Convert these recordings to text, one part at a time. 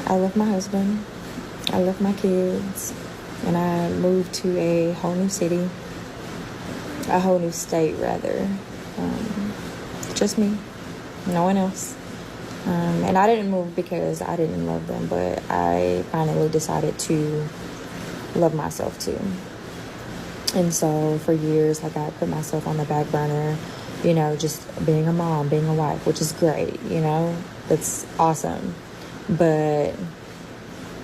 I love my husband. I love my kids. And I moved to a whole new city, a whole new state, rather. Just me, no one else. And I didn't move because I didn't love them, but I finally decided to love myself too. And so for years, like I put myself on the back burner, just being a mom, being a wife, which is great, that's awesome. But,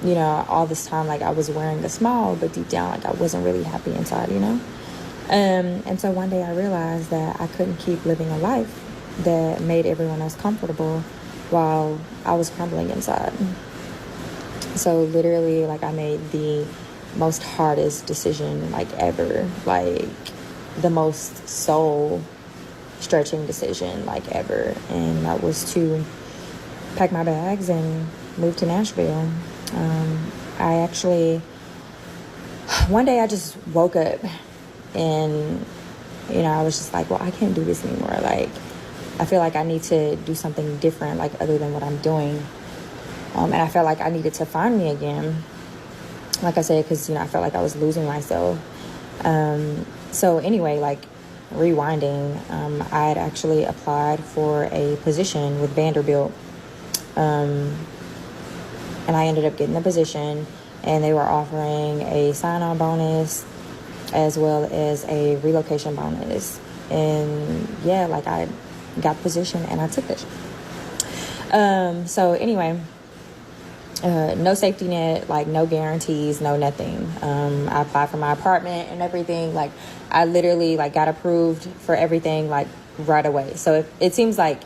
all this time, like I was wearing a smile, but deep down, like I wasn't really happy inside. And so one day I realized that I couldn't keep living a life that made everyone else comfortable while I was crumbling inside. So literally, like I made the most hardest decision like ever, like the most soul stretching decision like ever, and that was to pack my bags and move to Nashville. I actually, one day I just woke up and I was just like, well, I can't do this anymore. Like I feel like I need to do something different, like other than what I'm doing. And I felt like I needed to find me again, like I said, because I felt like I was losing myself. So anyway, like rewinding, I had actually applied for a position with Vanderbilt, and I ended up getting the position, and they were offering a sign-on bonus as well as a relocation bonus. And yeah, like I got the position and I took it. So anyway, no safety net, like no guarantees, no nothing. I applied for my apartment and everything. Like I literally like got approved for everything like right away. So it seems like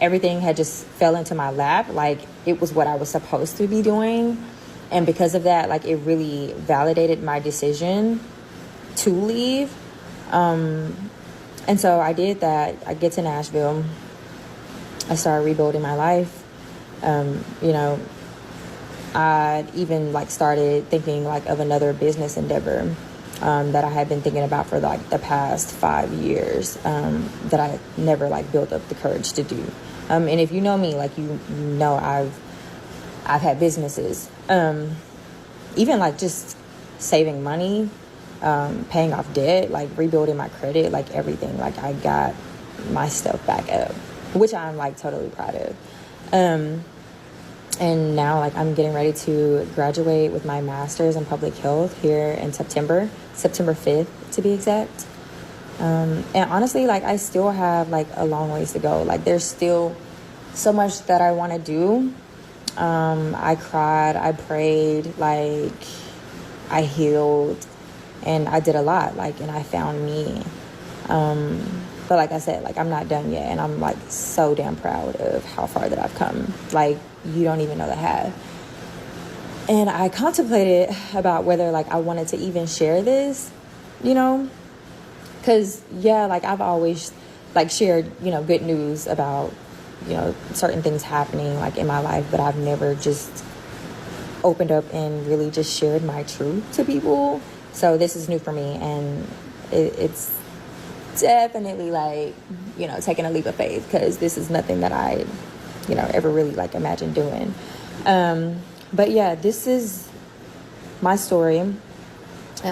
everything had just fell into my lap. Like it was what I was supposed to be doing. And because of that, like it really validated my decision to leave. And so I did that. I get to Nashville. I started rebuilding my life. I even like started thinking like of another business endeavor that I had been thinking about for like the past 5 years, that I never like built up the courage to do. And if you know me, like I've had businesses, even like just saving money, paying off debt, like rebuilding my credit, like everything. Like I got my stuff back up, which I'm like totally proud of. And now like I'm getting ready to graduate with my master's in public health here in September 5th to be exact. And honestly, like I still have like a long ways to go. Like there's still so much that I want to do. I cried, I prayed, like I healed, and I did a lot, like, and I found me. But like I said, like I'm not done yet, and I'm like so damn proud of how far that I've come. Like you don't even know the half. And I contemplated about whether like I wanted to even share this, because yeah, like I've always like shared, good news about, certain things happening like in my life, but I've never just opened up and really just shared my truth to people. So this is new for me, and it's definitely like, taking a leap of faith, because this is nothing that I, ever really like imagined doing. But yeah, this is my story. And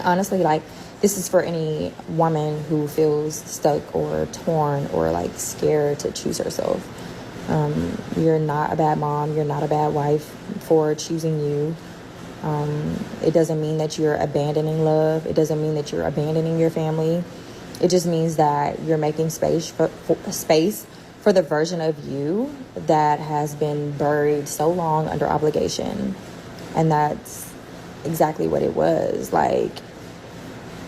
honestly, like this is for any woman who feels stuck or torn or like scared to choose herself. You're not a bad mom. You're not a bad wife for choosing you. It doesn't mean that you're abandoning love. It doesn't mean that you're abandoning your family. It just means that you're making space for the version of you that has been buried so long under obligation. And that's exactly what it was. Like,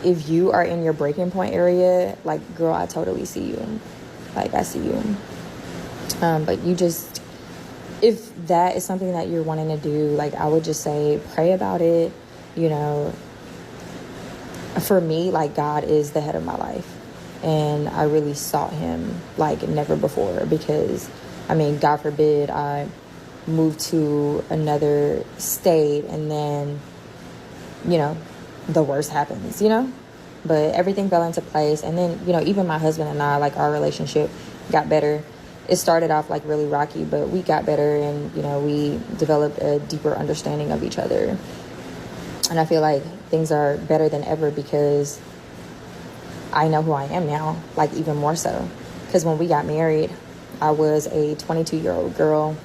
if you are in your breaking point area, like, girl, I totally see you. Like, I see you. But you just, if that is something that you're wanting to do, like, I would just say, pray about it. For me, like, God is the head of my life. And I really sought him like never before, because, God forbid I moved to another state and then, the worst happens, But everything fell into place. And then, even my husband and I, like, our relationship got better. it started off like really rocky, but we got better, and you know, we developed a deeper understanding of each other. And I feel like things are better than ever because I know who I am now, like even more so. Because when we got married, I was a 22-year-old girl.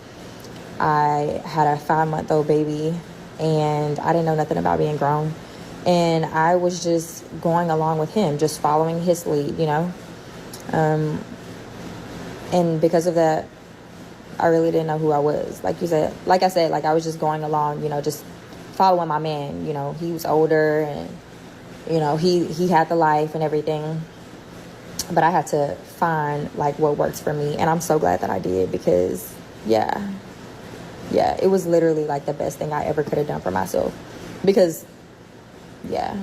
I had a 5-month-old baby, and I didn't know nothing about being grown. And I was just going along with him, just following his lead, you know. And because of that, I really didn't know who I was. Like I said, like I was just going along, you know, just following my man. You know, he was older, and you know, he had the life and everything. But I had to find like what works for me, and I'm so glad that I did, because yeah, it was literally like the best thing I ever could have done for myself. Because yeah.